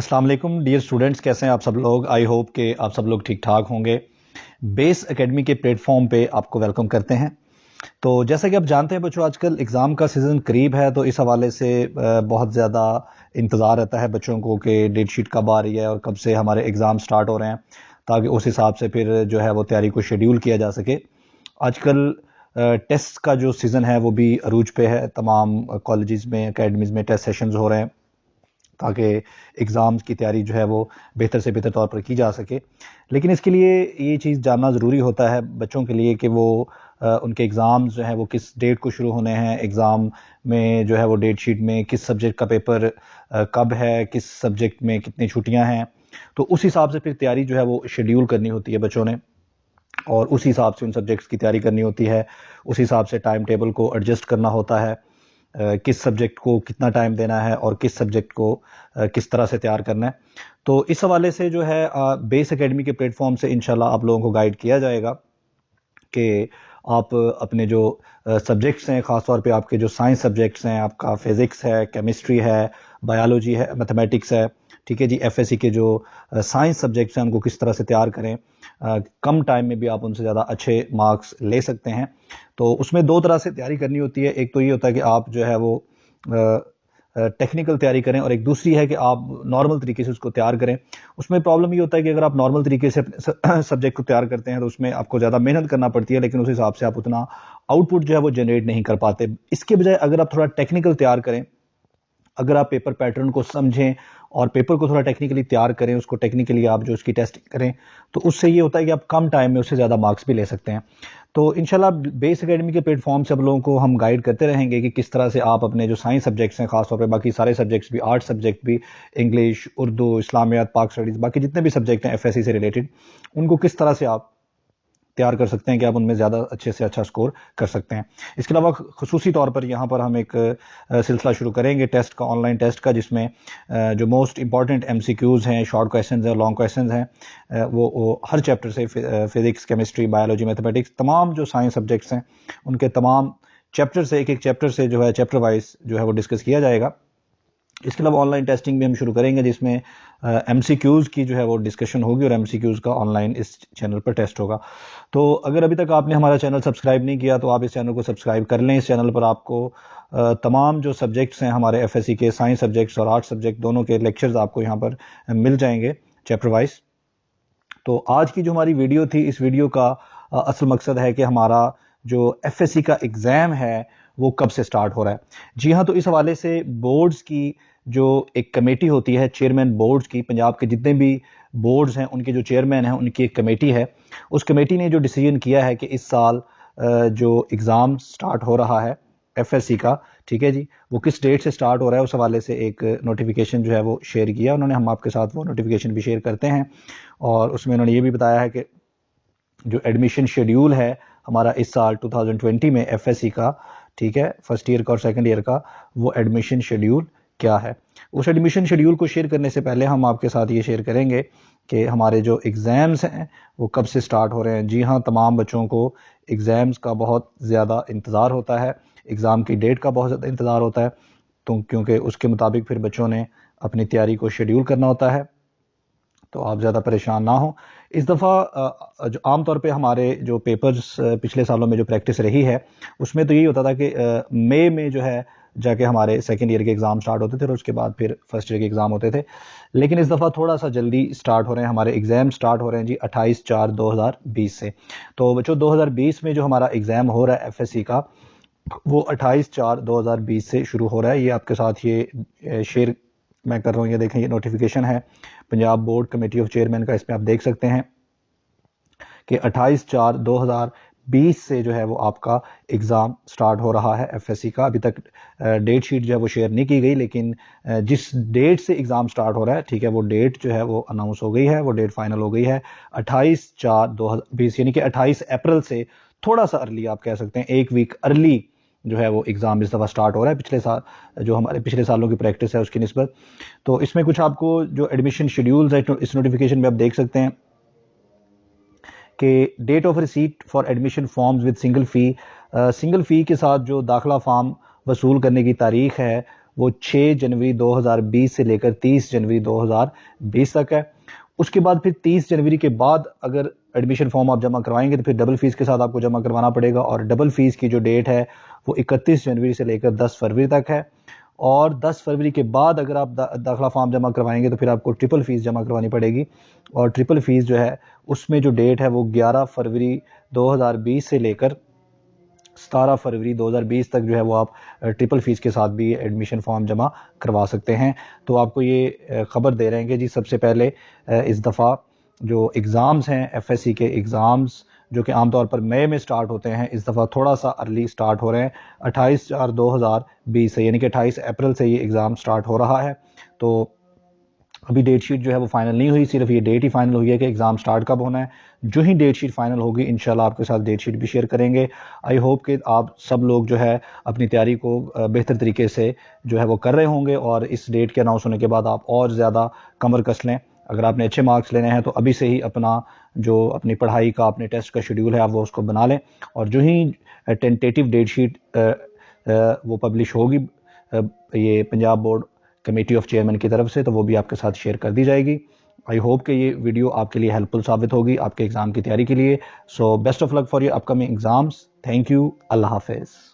अस्सलाम वालेकुम dear students, कैसे हैं आप सब लोग। आई होप कि आप सब लोग ठीक ठाक होंगे। बेस एकेडमी के प्लेटफॉर्म पे आपको वेलकम करते हैं। तो जैसा कि आप जानते हैं बच्चों, आजकल एग्ज़ाम का सीज़न करीब है, तो इस हवाले से बहुत ज़्यादा इंतज़ार रहता है बच्चों को कि डेट शीट कब आ रही है और कब से हमारे एग्ज़ाम स्टार्ट हो रहे हैं, ताकि उस हिसाब से फिर जो है वो तैयारी को शेड्यूल किया जा सके। आजकल टेस्ट का जो सीज़न है वो भी अरूज पे है। तमाम कॉलेजेस में, एकेडमीज़ में टेस्ट सेशंस हो रहे हैं, ताकि एग्ज़ाम्स की तैयारी जो है वो बेहतर से बेहतर तौर पर की जा सके। लेकिन इसके लिए ये चीज़ जानना ज़रूरी होता है बच्चों के लिए कि वो उनके एग्ज़ाम्स जो हैं वो किस डेट को शुरू होने हैं। एग्ज़ाम में जो है वो डेट शीट में किस सब्जेक्ट का पेपर कब है, किस सब्जेक्ट में कितनी छुट्टियां हैं, तो उस हिसाब से फिर तैयारी जो है वो शेड्यूल करनी होती है बच्चों ने, और उस हिसाब से उन सब्जेक्ट्स की तैयारी करनी होती है। उस हिसाब से टाइम टेबल को एडजस्ट करना होता है, किस सब्जेक्ट को कितना टाइम देना है और किस सब्जेक्ट को किस तरह से तैयार करना है। तो इस हवाले से जो है बेस एकेडमी के प्लेटफॉर्म से इंशाल्लाह आप लोगों को गाइड किया जाएगा कि आप अपने जो सब्जेक्ट्स हैं, ख़ासतौर पे आपके जो साइंस सब्जेक्ट्स हैं, आपका फिज़िक्स है, केमिस्ट्री है, बायोलॉजी है, मैथमेटिक्स है, ठीक है जी, एफएससी के जो साइंस सब्जेक्ट्स हैं उनको किस तरह से तैयार करें। कम टाइम में भी आप उनसे ज़्यादा अच्छे मार्क्स ले सकते हैं। तो उसमें दो तरह से तैयारी करनी होती है। एक तो ये होता है कि आप जो है वो टेक्निकल तैयारी करें, और एक दूसरी है कि आप नॉर्मल तरीके से उसको तैयार करें। उसमें प्रॉब्लम ये होता है कि अगर आप नॉर्मल तरीके से सब्जेक्ट को तैयार करते हैं तो उसमें आपको ज़्यादा मेहनत करना पड़ती है, लेकिन उस हिसाब से आप उतना आउटपुट जो है वो जनरेट नहीं कर पाते। इसके बजाय अगर आप थोड़ा टेक्निकल तैयार करें, अगर आप पेपर पैटर्न को समझें और पेपर को थोड़ा टेक्निकली तैयार करें, उसको टेक्निकली आप जो उसकी टेस्टिंग करें, तो उससे ये होता है कि आप कम टाइम में उससे ज़्यादा मार्क्स भी ले सकते हैं। तो इंशाल्लाह बेस एकेडमी के प्लेटफॉर्म से आप लोगों को हम गाइड करते रहेंगे कि किस तरह से आप अपने जो साइंस सब्जेक्ट्स हैं, खासतौर पे बाकी सारे सब्जेक्ट्स भी, आर्ट्स सब्जेक्ट भी, इंग्लिश, उर्दू, इस्लामियात, पाक स्टडीज़, बाकी जितने भी सब्जेक्ट हैं एफएससी से रिलेटेड, उनको किस तरह से आप तैयार कर सकते हैं कि आप उनमें ज़्यादा अच्छे से अच्छा स्कोर कर सकते हैं। इसके अलावा खुसूसी तौर पर यहाँ पर हम एक सिलसिला शुरू करेंगे टेस्ट का, ऑनलाइन टेस्ट का, जिसमें जो मोस्ट इंपॉर्टेंट एमसीक्यूज़ हैं, शॉर्ट क्वेश्चंस हैं, लॉन्ग क्वेश्चंस हैं, वो हर चैप्टर से, फिज़िक्स, केमिस्ट्री, बायोलॉजी, मैथमेटिक्स, तमाम जो साइंस सब्जेक्ट्स हैं उनके तमाम चैप्टर से, एक एक चैप्टर से जो है चैप्टर वाइज जो है वो डिस्कस किया जाएगा। इसके अलावा ऑनलाइन टेस्टिंग भी हम शुरू करेंगे, जिसमें एमसीक्यूज़ की जो है वो डिस्कशन होगी और एमसीक्यूज़ का ऑनलाइन इस चैनल पर टेस्ट होगा। तो अगर अभी तक आपने हमारा चैनल सब्सक्राइब नहीं किया तो आप इस चैनल को सब्सक्राइब कर लें। इस चैनल पर आपको तमाम जो सब्जेक्ट्स हैं हमारे एफएससी के, साइंस सब्जेक्ट्स और आर्ट्स सब्जेक्ट दोनों के लेक्चर्स आपको यहाँ पर मिल जाएंगे चैप्टर वाइज। तो आज की जो हमारी वीडियो थी, इस वीडियो का असल मकसद है कि हमारा जो एफएससी का एग्ज़ाम है वो कब से स्टार्ट हो रहा है। जी हाँ, तो इस हवाले से बोर्ड्स की जो एक कमेटी होती है, चेयरमैन बोर्ड्स की, पंजाब के जितने भी बोर्ड्स हैं उनके जो चेयरमैन हैं उनकी एक कमेटी है। उस कमेटी ने जो डिसीजन किया है कि इस साल जो एग्ज़ाम स्टार्ट हो रहा है एफएससी का, ठीक है जी, वो किस डेट से स्टार्ट हो रहा है, उस हवाले से एक नोटिफिकेशन जो है वो शेयर किया उन्होंने। हम आपके साथ वो नोटिफिकेशन भी शेयर करते हैं, और उसमें उन्होंने ये भी बताया है कि जो एडमिशन शेड्यूल है हमारा इस साल 2020 में एफएससी का, ठीक है, फर्स्ट ईयर का और सेकंड ईयर का, वो एडमिशन शेड्यूल क्या है। उस एडमिशन शेड्यूल को शेयर करने से पहले हम आपके साथ ये शेयर करेंगे कि हमारे जो एग्ज़ाम्स हैं वो कब से स्टार्ट हो रहे हैं। जी हाँ, तमाम बच्चों को एग्ज़ाम्स का बहुत ज़्यादा इंतज़ार होता है, एग्ज़ाम की डेट का बहुत ज़्यादा इंतज़ार होता है, तो क्योंकि उसके मुताबिक फिर बच्चों ने अपनी तैयारी को शेड्यूल करना होता है। तो आप ज़्यादा परेशान ना हो। इस दफ़ा जो आम तौर पे हमारे जो पेपर्स पिछले सालों में जो प्रैक्टिस रही है उसमें तो यही होता था कि मई में जो है जाके हमारे सेकेंड ईयर के एग्ज़ाम स्टार्ट होते थे और उसके बाद फिर फर्स्ट ईयर के एग्ज़ाम होते थे। लेकिन इस दफ़ा थोड़ा सा जल्दी स्टार्ट हो रहे हैं, हमारे एग्ज़ाम स्टार्ट हो रहे हैं जी 28/4/2020 से। तो बच्चों 2020 में जो हमारा एग्ज़ाम हो रहा है एफएससी का, वो 28/4/2020 से शुरू हो रहा है। ये आपके साथ ये शेयर मैं कर रहा हूँ, ये देखें, ये नोटिफिकेशन है Punjab board committee of chairman का। इसमें आप देख सकते हैं कि 28/4/2020 से जो है वो आपका एग्ज़ाम स्टार्ट हो रहा है एफएससी का। अभी तक डेट शीट जो है वो शेयर नहीं की गई, लेकिन जिस डेट से एग्ज़ाम स्टार्ट हो रहा है, ठीक है, वो डेट जो है वो अनाउंस हो गई है, वो डेट फाइनल हो गई है 28/4/2020, यानी कि 28 अप्रैल से थोड़ा सा अर्ली आप कह सकते हैं, एक वीक अर्ली जो है वो एग्ज़ाम इस दफ़ा स्टार्ट हो रहा है, पिछले साल जो हमारे पिछले सालों की प्रैक्टिस है उसकी निस्बत। तो इसमें कुछ आपको जो एडमिशन शेड्यूल्स है इस नोटिफिकेशन में आप देख सकते हैं कि date of receipt for admission forms with single fee के साथ जो दाखिला फॉर्म वसूल करने की तारीख है वो 6 जनवरी 2020 से लेकर 30 जनवरी 2020 तक है। उसके बाद फिर 30 जनवरी के बाद अगर एडमिशन फॉर्म आप जमा करवाएंगे तो फिर डबल फीस के साथ आपको जमा करवाना पड़ेगा, और डबल फीस की जो डेट है वो 31 जनवरी से लेकर 10 फरवरी तक है। और 10 फरवरी के बाद अगर आप दाखिला फॉर्म जमा करवाएंगे तो फिर आपको ट्रिपल फीस जमा करवानी पड़ेगी, और ट्रिपल फीस जो है उसमें जो डेट है वो 11 फरवरी 2020 से लेकर 17 फरवरी 2020 तक जो है वो आप ट्रिपल फीस के साथ भी एडमिशन फॉर्म जमा करवा सकते हैं। तो आपको ये खबर दे रहे हैं कि जी सबसे पहले इस दफ़ा जो एग्ज़ाम्स हैं एफएससी के एग्ज़ाम्स जो कि आमतौर पर मई में स्टार्ट होते हैं, इस दफ़ा थोड़ा सा अर्ली स्टार्ट हो रहे हैं 28/4/2020 से, यानी कि 28 अप्रैल से ये एग्ज़ाम स्टार्ट हो रहा है। तो अभी डेट शीट जो है वो फाइनल नहीं हुई, सिर्फ ये डेट ही फाइनल हुई है कि एग्ज़ाम स्टार्ट कब होना है। जो ही डेट शीट फाइनल होगी इंशाल्लाह आपके साथ डेट शीट भी शेयर करेंगे। आई होप कि आप सब लोग जो है अपनी तैयारी को बेहतर तरीके से जो है वो कर रहे होंगे, और इस डेट के अनाउंस होने के बाद आप और ज़्यादा कमर कस लें। अगर आपने अच्छे मार्क्स लेने हैं तो अभी से ही अपनी पढ़ाई का, अपने टेस्ट का शेड्यूल है आप वो उसको बना लें, और जो ही टेंटेटिव डेट शीट वो पब्लिश होगी ये Punjab board committee of chairman की तरफ से, तो वो भी आपके साथ शेयर कर दी जाएगी। आई होप कि ये वीडियो आपके लिए हेल्पफुल साबित होगी आपके एग्ज़ाम की तैयारी के लिए। So best of luck for your upcoming exams. Thank you. अल्लाह हाफिज़।